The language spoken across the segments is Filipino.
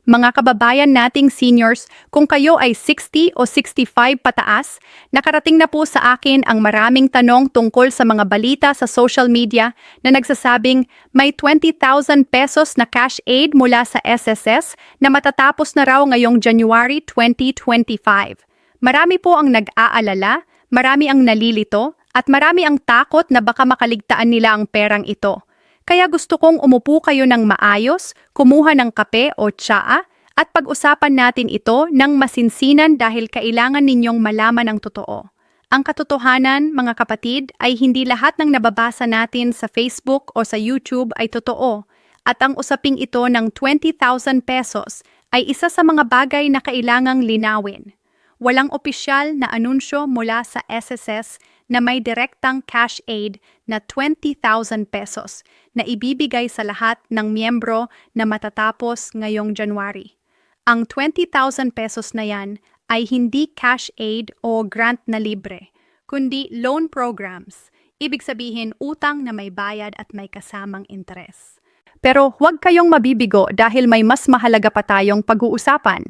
Mga kababayan nating seniors, kung kayo ay 60 o 65 pataas, nakarating na po sa akin ang maraming tanong tungkol sa mga balita sa social media na nagsasabing may 20,000 pesos na cash aid mula sa SSS na matatapos na raw ngayong January 2025. Marami po ang nag-aalala, marami ang nalilito, at marami ang takot na baka makaligtaan nila ang perang ito. Kaya gusto kong umupo kayo ng maayos, kumuha ng kape o tsaa, at pag-usapan natin ito ng masinsinan dahil kailangan ninyong malaman ang totoo. Ang katotohanan, mga kapatid, ay hindi lahat ng nababasa natin sa Facebook o sa YouTube ay totoo. At ang usaping ito ng 20,000 pesos ay isa sa mga bagay na kailangang linawin. Walang opisyal na anunsyo mula sa SSS na may direktang cash aid na 20,000 pesos na ibibigay sa lahat ng miyembro na matatapos ngayong January. Ang 20,000 pesos na yan ay hindi cash aid o grant na libre, kundi loan programs. Ibig sabihin utang na may bayad at may kasamang interes. Pero huwag kayong mabibigo dahil may mas mahalaga pa tayong pag-uusapan.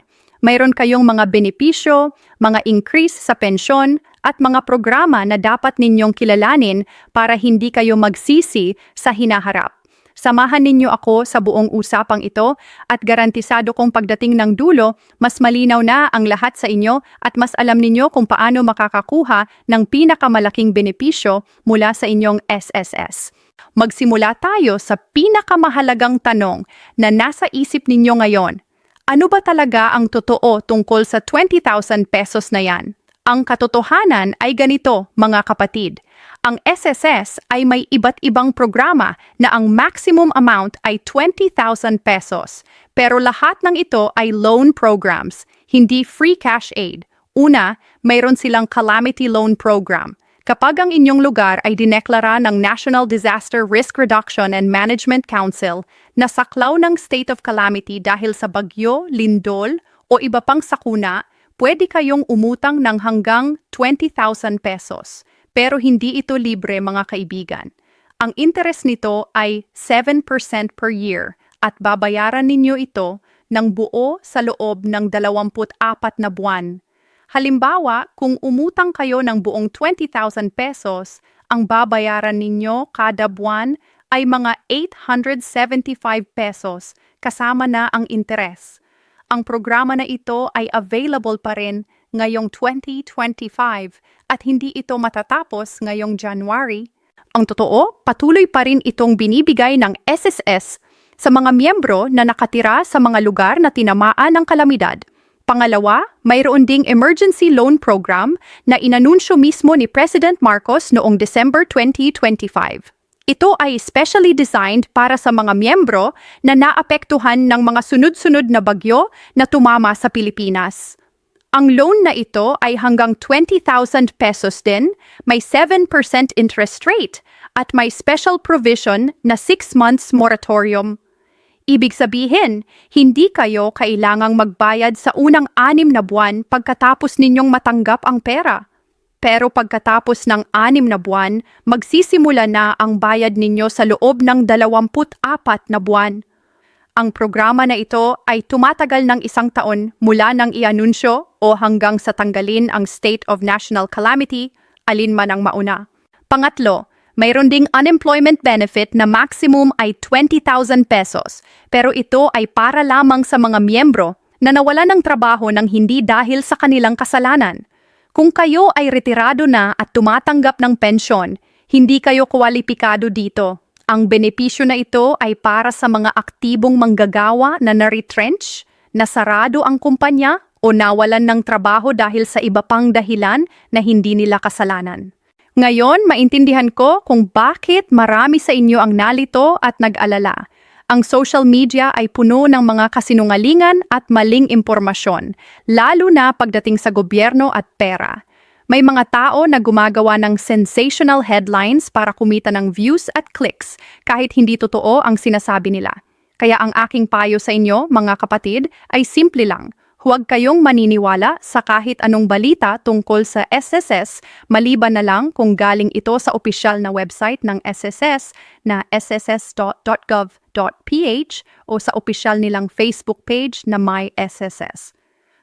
Mayroon kayong mga benepisyo, mga increase sa pensyon, at mga programa na dapat ninyong kilalanin para hindi kayo magsisi sa hinaharap. Samahan ninyo ako sa buong usapang ito at garantisado kong pagdating ng dulo, mas malinaw na ang lahat sa inyo at mas alam ninyo kung paano makakakuha ng pinakamalaking benepisyo mula sa inyong SSS. Magsimula tayo sa pinakamahalagang tanong na nasa isip ninyo ngayon. Ano ba talaga ang totoo tungkol sa 20,000 pesos na yan? Ang katotohanan ay ganito, mga kapatid. Ang SSS ay may iba't ibang programa na ang maximum amount ay 20,000 pesos. Pero lahat ng ito ay loan programs, hindi free cash aid. Una, mayroon silang calamity loan program. Kapag ang inyong lugar ay dineklara ng National Disaster Risk Reduction and Management Council na saklaw ng state of calamity dahil sa bagyo, lindol o iba pang sakuna, pwede kayong umutang ng hanggang 20,000 pesos. Pero hindi ito libre, mga kaibigan. Ang interest nito ay 7% per year at babayaran ninyo ito ng buo sa loob ng 24 na buwan. Halimbawa, kung umutang kayo ng buong 20,000 pesos, ang babayaran ninyo kada buwan ay mga 875 pesos kasama na ang interes. Ang programa na ito ay available pa rin ngayong 2025 at hindi ito matatapos ngayong January. Ang totoo, patuloy pa rin itong binibigay ng SSS sa mga miyembro na nakatira sa mga lugar na tinamaan ng kalamidad. Pangalawa, mayroon ding emergency loan program na inanunsyo mismo ni President Marcos noong December 2025. Ito ay specially designed para sa mga miyembro na naapektuhan ng mga sunod-sunod na bagyo na tumama sa Pilipinas. Ang loan na ito ay hanggang 20,000 pesos din, may 7% interest rate, at may special provision na 6 months moratorium. Ibig sabihin, hindi kayo kailangang magbayad sa unang 6 na buwan pagkatapos ninyong matanggap ang pera. Pero pagkatapos ng 6 na buwan, magsisimula na ang bayad ninyo sa loob ng 24 na buwan. Ang programa na ito ay tumatagal ng 1 taon mula ng ianunsyo o hanggang sa tanggalin ang state of national calamity, alin man ang mauna. Pangatlo, mayroon ding unemployment benefit na maximum ay 20,000 pesos, pero ito ay para lamang sa mga miyembro na nawalan ng trabaho ng hindi dahil sa kanilang kasalanan. Kung kayo ay retirado na at tumatanggap ng pensyon, hindi kayo kwalipikado dito. Ang benepisyo na ito ay para sa mga aktibong manggagawa na na-retrench, nasarado ang kumpanya o nawalan ng trabaho dahil sa iba pang dahilan na hindi nila kasalanan. Ngayon, maintindihan ko kung bakit marami sa inyo ang nalito at nag-alala. Ang social media ay puno ng mga kasinungalingan at maling impormasyon, lalo na pagdating sa gobyerno at pera. May mga tao na gumagawa ng sensational headlines para kumita ng views at clicks kahit hindi totoo ang sinasabi nila. Kaya ang aking payo sa inyo, mga kapatid, ay simple lang. Huwag kayong maniniwala sa kahit anong balita tungkol sa SSS maliban na lang kung galing ito sa opisyal na website ng SSS na sss.gov.ph o sa opisyal nilang Facebook page na My SSS.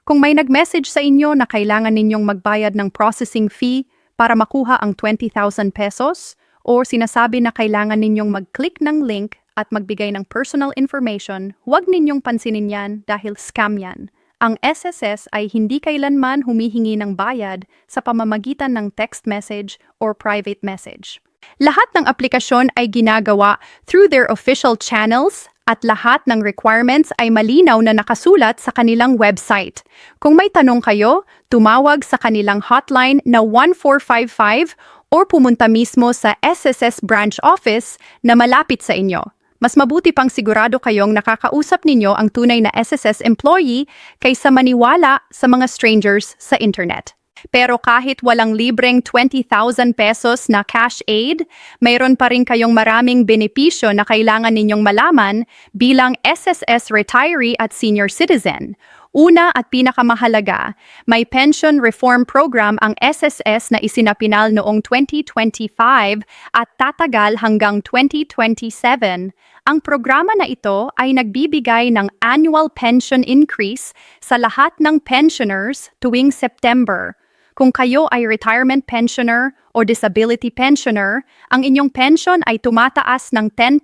Kung may nag-message sa inyo na kailangan ninyong magbayad ng processing fee para makuha ang 20,000 pesos o sinasabi na kailangan ninyong mag-click ng link at magbigay ng personal information, huwag ninyong pansinin yan dahil scam yan. Ang SSS ay hindi kailanman humihingi ng bayad sa pamamagitan ng text message or private message. Lahat ng aplikasyon ay ginagawa through their official channels at lahat ng requirements ay malinaw na nakasulat sa kanilang website. Kung may tanong kayo, tumawag sa kanilang hotline na 1455 or pumunta mismo sa SSS branch office na malapit sa inyo. Mas mabuti pang sigurado kayong nakakausap ninyo ang tunay na SSS employee kaysa maniwala sa mga strangers sa internet. Pero kahit walang libreng 20,000 pesos na cash aid, mayroon pa rin kayong maraming benepisyo na kailangan ninyong malaman bilang SSS retiree at senior citizen. Una at pinakamahalaga, may pension reform program ang SSS na isinapinal noong 2025 at tatagal hanggang 2027. Ang programa na ito ay nagbibigay ng annual pension increase sa lahat ng pensioners tuwing September. Kung kayo ay retirement pensioner o disability pensioner, ang inyong pension ay tumataas ng 10%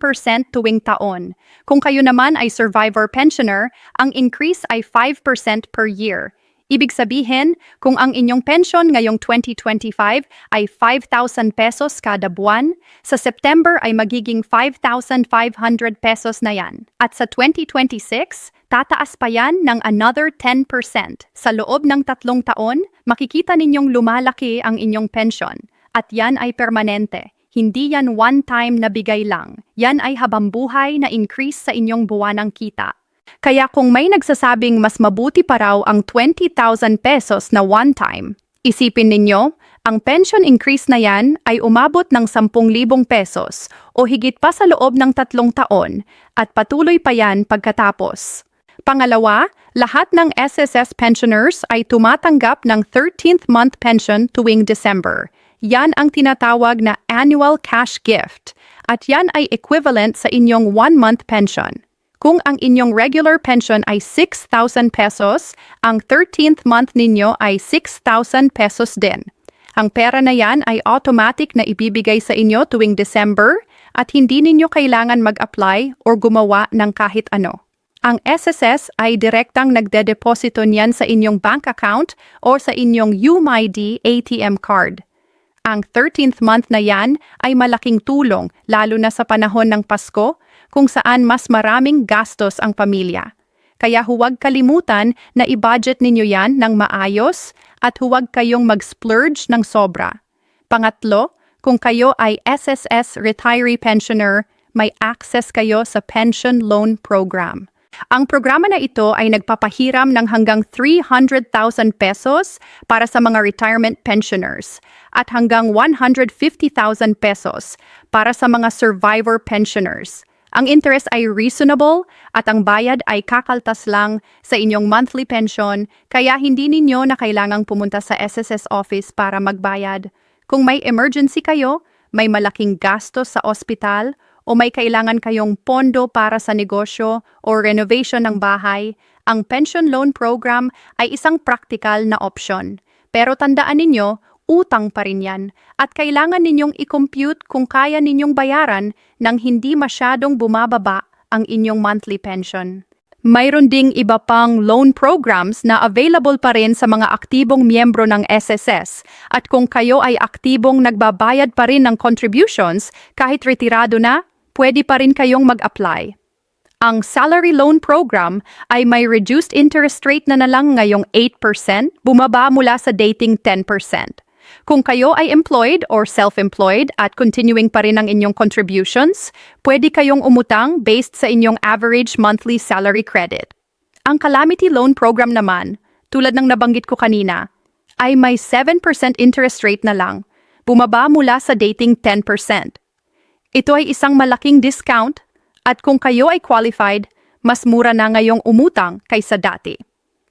tuwing taon. Kung kayo naman ay survivor pensioner, ang increase ay 5% per year. Ibig sabihin, kung ang inyong pension ngayong 2025 ay 5,000 pesos kada buwan, sa September ay magiging 5,500 pesos na yan. At sa 2026, tataas pa yan ng another 10%. Sa loob ng 3 taon, makikita ninyong lumalaki ang inyong pension. At yan ay permanente. Hindi yan one-time na bigay lang. Yan ay habambuhay na increase sa inyong buwanang kita. Kaya kung may nagsasabing mas mabuti pa raw ang 20,000 pesos na one-time, isipin ninyo, ang pension increase na yan ay umabot ng 10,000 pesos o higit pa sa loob ng 3 taon at patuloy pa yan pagkatapos. Pangalawa, lahat ng SSS pensioners ay tumatanggap ng 13th month pension tuwing December. Yan ang tinatawag na annual cash gift at yan ay equivalent sa inyong 1-month pension. Kung ang inyong regular pension ay 6,000 pesos, ang 13th month ninyo ay 6,000 pesos din. Ang pera na yan ay automatic na ibibigay sa inyo tuwing December at hindi ninyo kailangan mag-apply or gumawa ng kahit ano. Ang SSS ay direktang nagdedeposito niyan sa inyong bank account o sa inyong UMID ATM card. Ang 13th month na yan ay malaking tulong lalo na sa panahon ng Pasko kung saan mas maraming gastos ang pamilya. Kaya huwag kalimutan na i-budget ninyo yan ng maayos at huwag kayong mag-splurge ng sobra. Pangatlo, kung kayo ay SSS retiree pensioner, may access kayo sa pension loan program. Ang programa na ito ay nagpapahiram ng hanggang 300,000 pesos para sa mga retirement pensioners at hanggang 150,000 pesos para sa mga survivor pensioners. Ang interest ay reasonable at ang bayad ay kakaltas lang sa inyong monthly pension kaya hindi ninyo na kailangang pumunta sa SSS office para magbayad. Kung may emergency kayo, may malaking gastos sa ospital o may kailangan kayong pondo para sa negosyo o renovation ng bahay, ang pension loan program ay isang practical na opsyon. Pero tandaan ninyo, utang pa rin yan at kailangan ninyong i-compute kung kaya ninyong bayaran nang hindi masyadong bumababa ang inyong monthly pension. Mayroon ding iba pang loan programs na available pa rin sa mga aktibong miyembro ng SSS at kung kayo ay aktibong nagbabayad pa rin ng contributions kahit retirado na, pwede pa rin kayong mag-apply. Ang salary loan program ay may reduced interest rate na lang ngayong 8%, bumaba mula sa dating 10%. Kung kayo ay employed or self-employed at continuing pa rin ang inyong contributions, pwede kayong umutang based sa inyong average monthly salary credit. Ang calamity loan program naman, tulad ng nabanggit ko kanina, ay may 7% interest rate na lang, bumaba mula sa dating 10%. Ito ay isang malaking discount at kung kayo ay qualified, mas mura na ngayong umutang kaysa dati.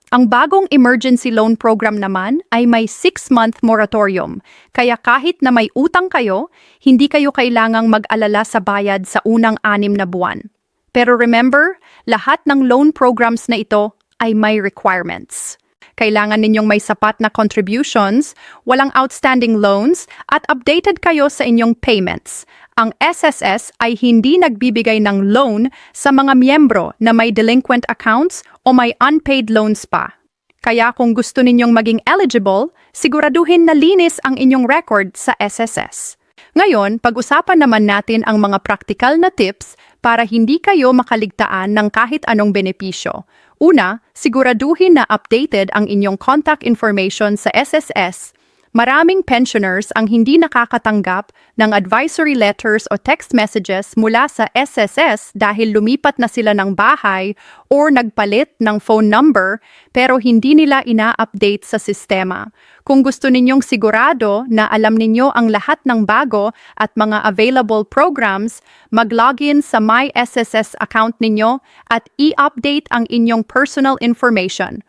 Ang bagong emergency loan program naman ay may 6-month moratorium, kaya kahit na may utang kayo, hindi kayo kailangang mag-alala sa bayad sa unang 6 na buwan. Pero remember, lahat ng loan programs na ito ay may requirements. Kailangan ninyong may sapat na contributions, walang outstanding loans, at updated kayo sa inyong payments. Ang SSS ay hindi nagbibigay ng loan sa mga miyembro na may delinquent accounts o may unpaid loans pa. Kaya kung gusto ninyong maging eligible, siguraduhin na linis ang inyong record sa SSS. Ngayon, pag-usapan naman natin ang mga practical na tips para hindi kayo makaligtaan ng kahit anong benepisyo. Una, siguraduhin na updated ang inyong contact information sa SSS. Maraming pensioners ang hindi nakakatanggap ng advisory letters o text messages mula sa SSS dahil lumipat na sila ng bahay or nagpalit ng phone number pero hindi nila ina-update sa sistema. Kung gusto ninyong sigurado na alam ninyo ang lahat ng bago at mga available programs, mag-login sa My SSS account ninyo at i-update ang inyong personal information.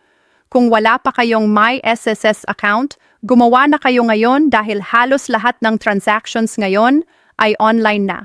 Kung wala pa kayong My SSS account, gumawa na kayo ngayon dahil halos lahat ng transactions ngayon ay online na.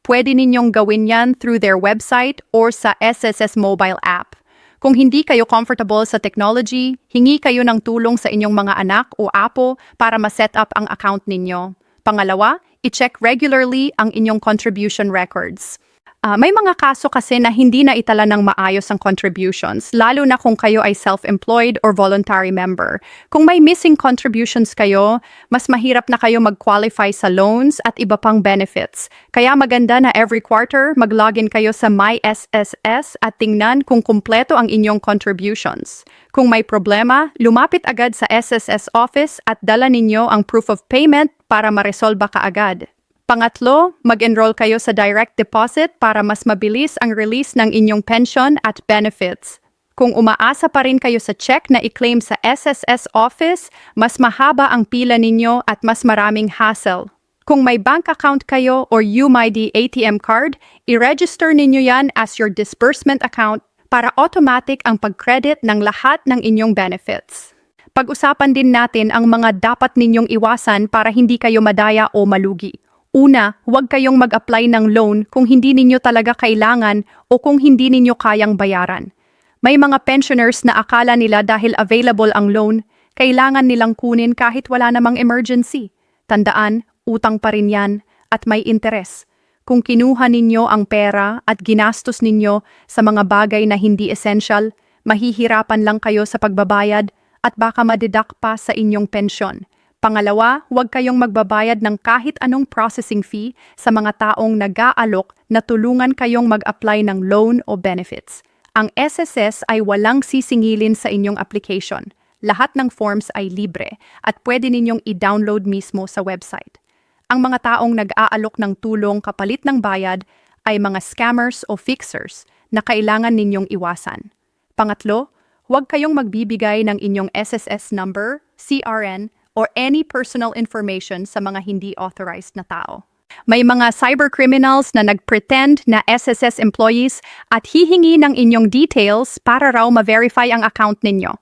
Pwede ninyong gawin yan through their website or sa SSS mobile app. Kung hindi kayo comfortable sa technology, hingi kayo ng tulong sa inyong mga anak o apo para ma-set up ang account ninyo. Pangalawa, i-check regularly ang inyong contribution records. May mga kaso kasi na hindi na itala ng maayos ang contributions, lalo na kung kayo ay self-employed or voluntary member. Kung may missing contributions kayo, mas mahirap na kayo mag-qualify sa loans at iba pang benefits. Kaya maganda na every quarter, mag-login kayo sa My SSS at tingnan kung kumpleto ang inyong contributions. Kung may problema, lumapit agad sa SSS office at dala ninyo ang proof of payment para maresolba kaagad. Pangatlo, mag-enroll kayo sa direct deposit para mas mabilis ang release ng inyong pension at benefits. Kung umaasa pa rin kayo sa check na i-claim sa SSS office, mas mahaba ang pila ninyo at mas maraming hassle. Kung may bank account kayo or UMID ATM card, i-register ninyo yan as your disbursement account para automatic ang pag-credit ng lahat ng inyong benefits. Pag-usapan din natin ang mga dapat ninyong iwasan para hindi kayo madaya o malugi. Una, huwag kayong mag-apply ng loan kung hindi ninyo talaga kailangan o kung hindi ninyo kayang bayaran. May mga pensioners na akala nila dahil available ang loan, kailangan nilang kunin kahit wala namang emergency. Tandaan, utang pa rin yan at may interes. Kung kinuha ninyo ang pera at ginastos ninyo sa mga bagay na hindi essential, mahihirapan lang kayo sa pagbabayad at baka madeduct pa sa inyong pensyon. Pangalawa, huwag kayong magbabayad ng kahit anong processing fee sa mga taong nag-aalok na tulungan kayong mag-apply ng loan o benefits. Ang SSS ay walang sisingilin sa inyong application. Lahat ng forms ay libre at pwede ninyong i-download mismo sa website. Ang mga taong nag-aalok ng tulong kapalit ng bayad ay mga scammers o fixers na kailangan ninyong iwasan. Pangatlo, huwag kayong magbibigay ng inyong SSS number, CRN, or any personal information sa mga hindi authorized na tao. May mga cybercriminals na nag-pretend na SSS employees at hihingi ng inyong details para raw ma-verify ang account ninyo.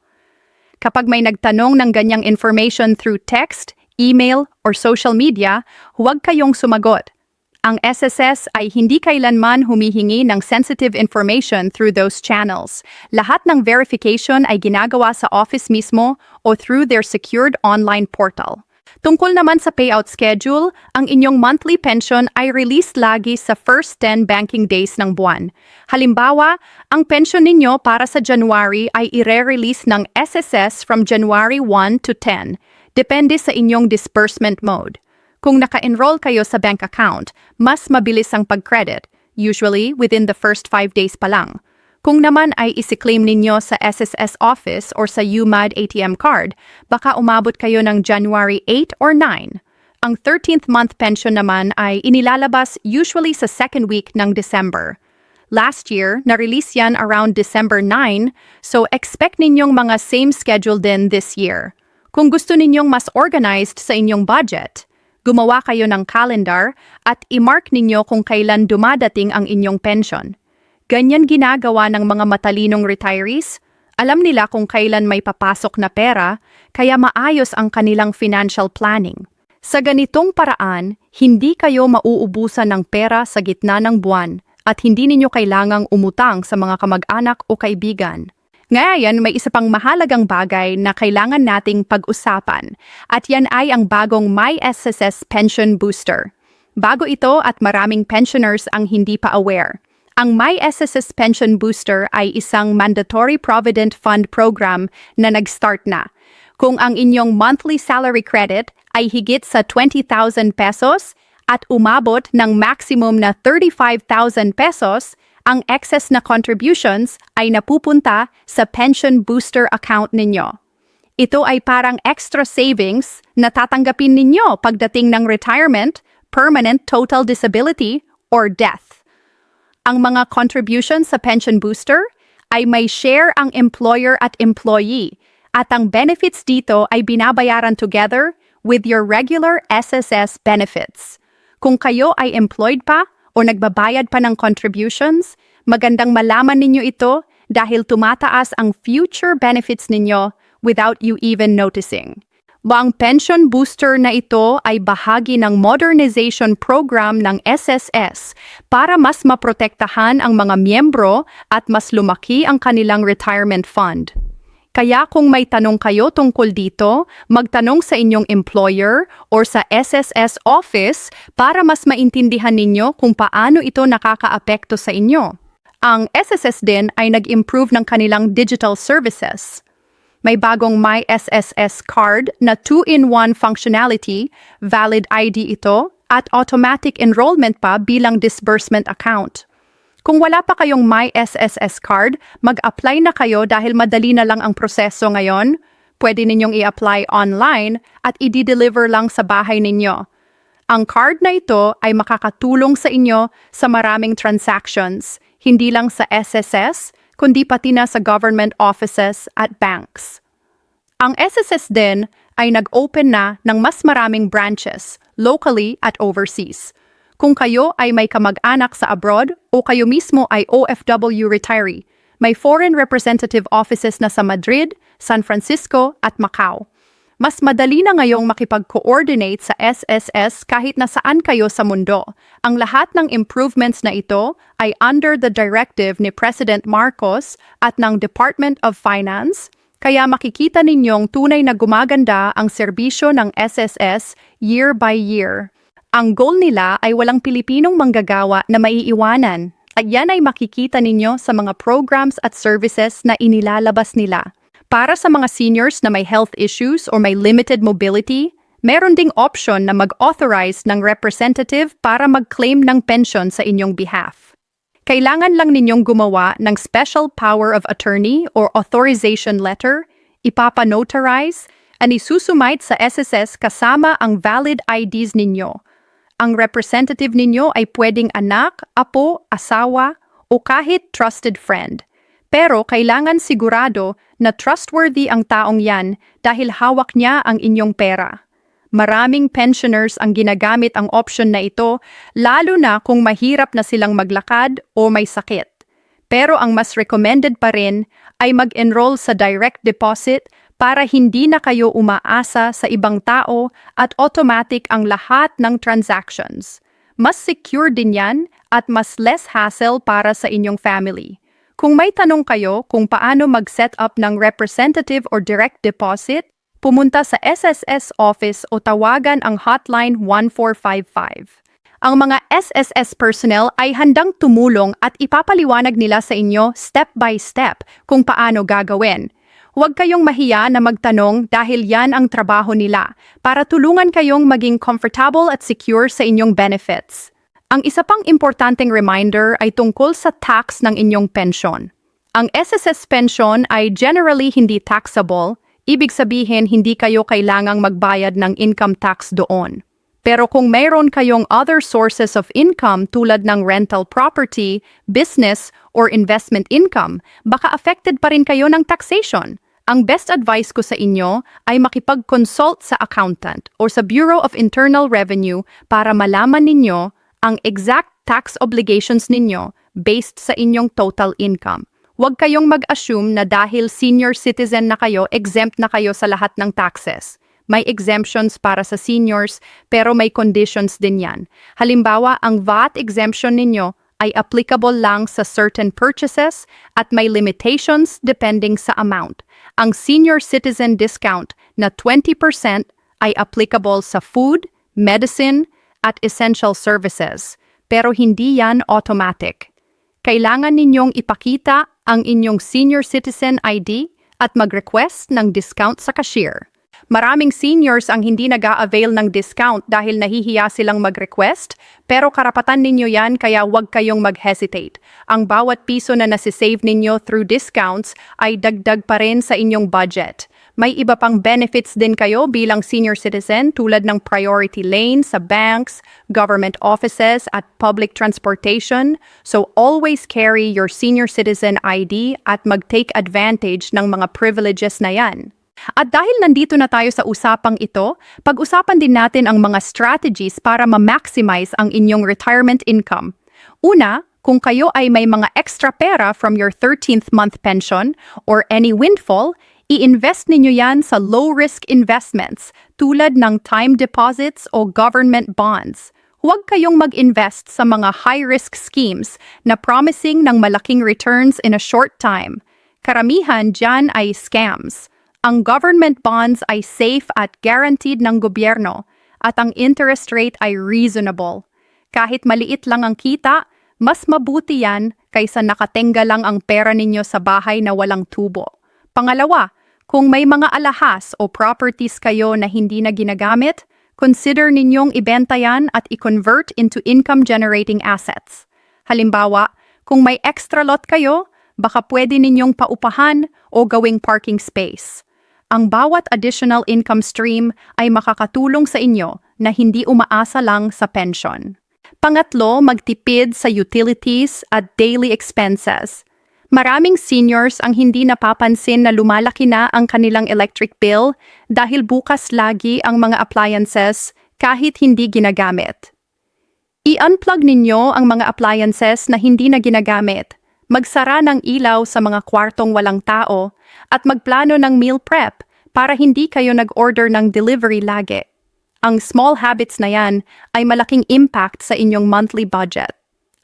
Kapag may nagtanong ng ganyang information through text, email, or social media, huwag kayong sumagot. Ang SSS ay hindi kailanman humihingi ng sensitive information through those channels. Lahat ng verification ay ginagawa sa office mismo o through their secured online portal. Tungkol naman sa payout schedule, ang inyong monthly pension ay released lagi sa first 10 banking days ng buwan. Halimbawa, ang pension ninyo para sa January ay ire-release ng SSS from January 1 to 10. Depende sa inyong disbursement mode. Kung naka-enroll kayo sa bank account, mas mabilis ang pag-credit, usually within the first 5 days pa lang. Kung naman ay isi-claim ninyo sa SSS office or sa UMAD ATM card, baka umabot kayo ng January 8 or 9. Ang 13th month pension naman ay inilalabas usually sa second week ng December. Last year, na-release yan around December 9, so expect ninyong mga same schedule din this year. Kung gusto ninyong mas organized sa inyong budget, gumawa kayo ng calendar at i-mark ninyo kung kailan dumadating ang inyong pension. Ganyan ginagawa ng mga matalinong retirees Alam nila kung kailan may papasok na pera, kaya maayos ang kanilang financial planning. Sa ganitong paraan, hindi kayo mauubusan ng pera sa gitna ng buwan at hindi ninyo kailangang umutang sa mga kamag-anak o kaibigan. Ngayon, may isa pang mahalagang bagay na kailangan nating pag-usapan at yan ay ang bagong MySSS Pension Booster. Bago ito at maraming pensioners ang hindi pa aware. Ang MySSS Pension Booster ay isang mandatory provident fund program na nag-start na. Kung ang inyong monthly salary credit ay higit sa 20,000 pesos at umabot ng maximum na 35,000 pesos, ang excess na contributions ay napupunta sa pension booster account ninyo. Ito ay parang extra savings na tatanggapin ninyo pagdating ng retirement, permanent total disability, or death. Ang mga contributions sa pension booster ay may share ang employer at employee at ang benefits dito ay binabayaran together with your regular SSS benefits. Kung kayo ay employed pa o nagbabayad pa ng contributions, magandang malaman ninyo ito dahil tumataas ang future benefits ninyo without you even noticing. Ang pension booster na ito ay bahagi ng modernization program ng SSS para mas maprotektahan ang mga miyembro at mas lumaki ang kanilang retirement fund. Kaya kung may tanong kayo tungkol dito, magtanong sa inyong employer or sa SSS office para mas maintindihan ninyo kung paano ito nakakaapekto sa inyo. Ang SSS din ay nag-improve ng kanilang digital services. May bagong MySSS card na 2-in-1 functionality, valid ID ito, at automatic enrollment pa bilang disbursement account. Kung wala pa kayong MySSS card, mag-apply na kayo dahil madali na lang ang proseso ngayon. Pwede ninyong i-apply online at i-deliver lang sa bahay ninyo. Ang card na ito ay makakatulong sa inyo sa maraming transactions, hindi lang sa SSS, kundi pati na sa government offices at banks. Ang SSS din ay nag-open na ng mas maraming branches, locally at overseas. Kung kayo ay may kamag-anak sa abroad o kayo mismo ay OFW retiree, may foreign representative offices na sa Madrid, San Francisco at Macau. Mas madali na ngayong makipag-coordinate sa SSS kahit nasaan kayo sa mundo. Ang lahat ng improvements na ito ay under the directive ni President Marcos at ng Department of Finance, kaya makikita ninyong tunay na gumaganda ang serbisyo ng SSS year by year. Ang goal nila ay walang Pilipinong manggagawa na maiiwanan, at yan ay makikita ninyo sa mga programs at services na inilalabas nila. Para sa mga seniors na may health issues or may limited mobility, meron ding option na mag-authorize ng representative para mag-claim ng pension sa inyong behalf. Kailangan lang ninyong gumawa ng special power of attorney or authorization letter, ipapanotarize, at isusumite sa SSS kasama ang valid IDs ninyo. Ang representative ninyo ay pwedeng anak, apo, asawa, o kahit trusted friend. Pero kailangan sigurado na trustworthy ang taong yan dahil hawak niya ang inyong pera. Maraming pensioners ang ginagamit ang option na ito, lalo na kung mahirap na silang maglakad o may sakit. Pero ang mas recommended pa rin ay mag-enroll sa direct deposit para hindi na kayo umaasa sa ibang tao at automatic ang lahat ng transactions. Mas secure din yan at mas less hassle para sa inyong family. Kung may tanong kayo kung paano mag-set up ng representative or direct deposit, pumunta sa SSS office o tawagan ang hotline 1455. Ang mga SSS personnel ay handang tumulong at ipapaliwanag nila sa inyo step by step kung paano gagawin. Huwag kayong mahiya na magtanong dahil yan ang trabaho nila para tulungan kayong maging comfortable at secure sa inyong benefits. Ang isa pang importanteng reminder ay tungkol sa tax ng inyong pensyon. Ang SSS pension ay generally hindi taxable, ibig sabihin hindi kayo kailangang magbayad ng income tax doon. Pero kung mayroon kayong other sources of income tulad ng rental property, business, or investment income, baka affected pa rin kayo ng taxation. Ang best advice ko sa inyo ay makipag-consult sa accountant o sa Bureau of Internal Revenue para malaman ninyo ang exact tax obligations ninyo based sa inyong total income. Huwag kayong mag-assume na dahil senior citizen na kayo, exempt na kayo sa lahat ng taxes. May exemptions para sa seniors, pero may conditions din yan. Halimbawa, ang VAT exemption ninyo ay applicable lang sa certain purchases at may limitations depending sa amount. Ang senior citizen discount na 20% ay applicable sa food, medicine, at essential services, pero hindi yan automatic. Kailangan ninyong ipakita ang inyong senior citizen ID at mag-request ng discount sa cashier. Maraming seniors ang hindi nag-a-avail ng discount dahil nahihiya silang mag-request, pero karapatan ninyo yan kaya huwag kayong mag-hesitate. Ang bawat piso na nasisave ninyo through discounts ay dagdag pa rin sa inyong budget. May iba pang benefits din kayo bilang senior citizen tulad ng priority lane sa banks, government offices at public transportation. So always carry your senior citizen ID at mag-take advantage ng mga privileges na yan. At dahil nandito na tayo sa usapang ito, pag-usapan din natin ang mga strategies para ma-maximize ang inyong retirement income. Una, kung kayo ay may mga extra pera from your 13th month pension or any windfall, i-invest ninyo yan sa low-risk investments tulad ng time deposits o government bonds. Huwag kayong mag-invest sa mga high-risk schemes na promising ng malaking returns in a short time. Karamihan dyan ay scams. Ang government bonds ay safe at guaranteed ng gobyerno at ang interest rate ay reasonable. Kahit maliit lang ang kita, mas mabuti yan kaysa nakatenga lang ang pera ninyo sa bahay na walang tubo. Pangalawa, kung may mga alahas o properties kayo na hindi na ginagamit, consider ninyong ibenta yan at i-convert into income-generating assets. Halimbawa, kung may extra lot kayo, baka pwede ninyong paupahan o gawing parking space. Ang bawat additional income stream ay makakatulong sa inyo na hindi umaasa lang sa pension. Pangatlo, magtipid sa utilities at daily expenses. Maraming seniors ang hindi napapansin na lumalaki na ang kanilang electric bill dahil bukas lagi ang mga appliances kahit hindi ginagamit. I-unplug ninyo ang mga appliances na hindi na ginagamit, magsara ng ilaw sa mga kwartong walang tao, at magplano ng meal prep para hindi kayo nag-order ng delivery lagi. Ang small habits na yan ay malaking impact sa inyong monthly budget.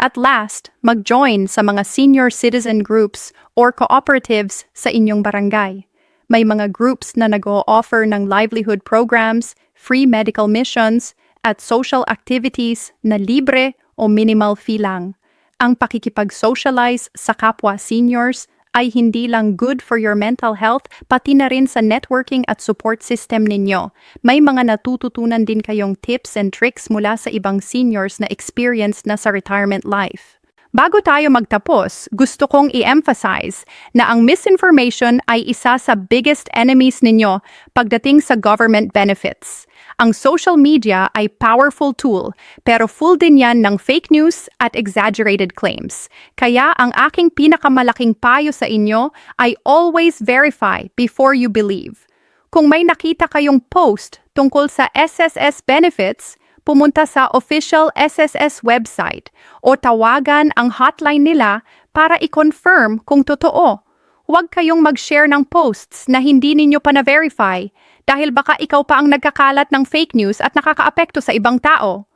At last, mag-join sa mga senior citizen groups or cooperatives sa inyong barangay. May mga groups na nag-o-offer ng livelihood programs, free medical missions, at social activities na libre o minimal fee lang. Ang pakikipag-socialize sa kapwa seniors ay hindi lang good for your mental health, pati na rin sa networking at support system ninyo. May mga natututunan din kayong tips and tricks mula sa ibang seniors na experienced na sa retirement life. Bago tayo magtapos, gusto kong i-emphasize na ang misinformation ay isa sa biggest enemies ninyo pagdating sa government benefits. Ang social media ay powerful tool, pero full din yan ng fake news at exaggerated claims. Kaya ang aking pinakamalaking payo sa inyo ay always verify before you believe. Kung may nakita kayong post tungkol sa SSS benefits, pumunta sa official SSS website o tawagan ang hotline nila para i-confirm kung totoo. Huwag kayong mag-share ng posts na hindi ninyo pa na-verify dahil baka ikaw pa ang nagkakalat ng fake news at nakakaapekto sa ibang tao.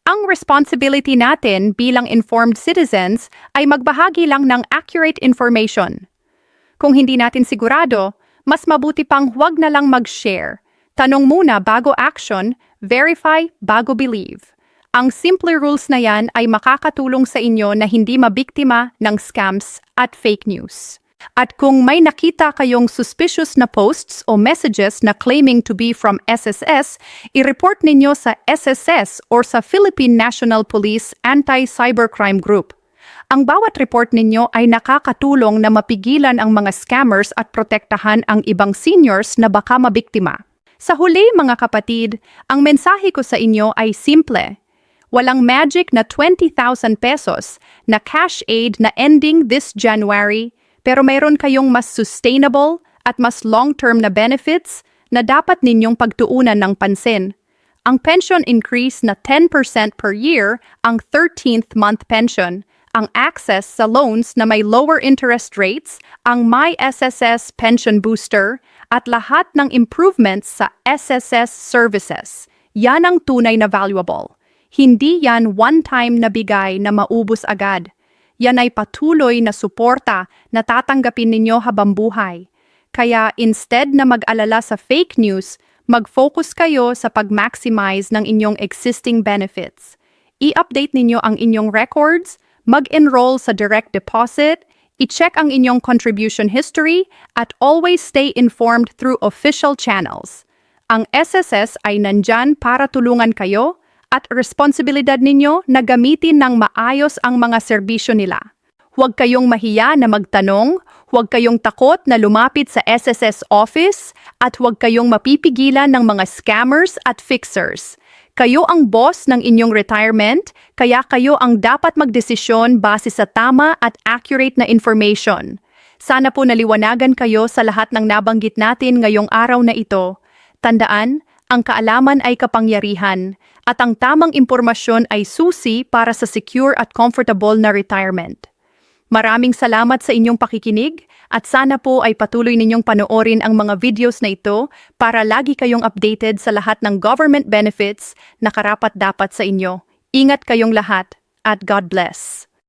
Ang responsibility natin bilang informed citizens ay magbahagi lang ng accurate information. Kung hindi natin sigurado, mas mabuti pang huwag na lang mag-share. Tanong muna bago action, verify bago believe. Ang simple rules na yan ay makakatulong sa inyo na hindi mabiktima ng scams at fake news. At kung may nakita kayong suspicious na posts o messages na claiming to be from SSS, i-report ninyo sa SSS or sa Philippine National Police Anti-Cybercrime Group. Ang bawat report ninyo ay nakakatulong na mapigilan ang mga scammers at protektahan ang ibang seniors na baka mabiktima. Sa huli mga kapatid, ang mensahe ko sa inyo ay simple. Walang magic na 20,000 pesos na cash aid na ending this January, pero mayroon kayong mas sustainable at mas long-term na benefits na dapat ninyong pagtuunan ng pansin. Ang pension increase na 10% per year ang 13th month pension ang access sa loans na may lower interest rates, ang My SSS Pension Booster, at lahat ng improvements sa SSS services. Yan ang tunay na valuable. Hindi yan one-time na bigay na maubos agad. Yan ay patuloy na suporta na tatanggapin ninyo habang buhay. Kaya instead na mag-alala sa fake news, mag-focus kayo sa pag-maximize ng inyong existing benefits. I-update ninyo ang inyong records, mag-enroll sa direct deposit, i-check ang inyong contribution history, at always stay informed through official channels. Ang SSS ay nandyan para tulungan kayo at responsibilidad ninyo na gamitin ng maayos ang mga serbisyo nila. Huwag kayong mahiya na magtanong, huwag kayong takot na lumapit sa SSS office, at huwag kayong mapipigilan ng mga scammers at fixers. Kayo ang boss ng inyong retirement, kaya kayo ang dapat magdesisyon base sa tama at accurate na information. Sana po naliwanagan kayo sa lahat ng nabanggit natin ngayong araw na ito. Tandaan, ang kaalaman ay kapangyarihan, at ang tamang impormasyon ay susi para sa secure at comfortable na retirement. Maraming salamat sa inyong pakikinig, at sana po ay patuloy ninyong panoorin ang mga videos na ito para lagi kayong updated sa lahat ng government benefits na karapat-dapat sa inyo. Ingat kayong lahat, at God bless.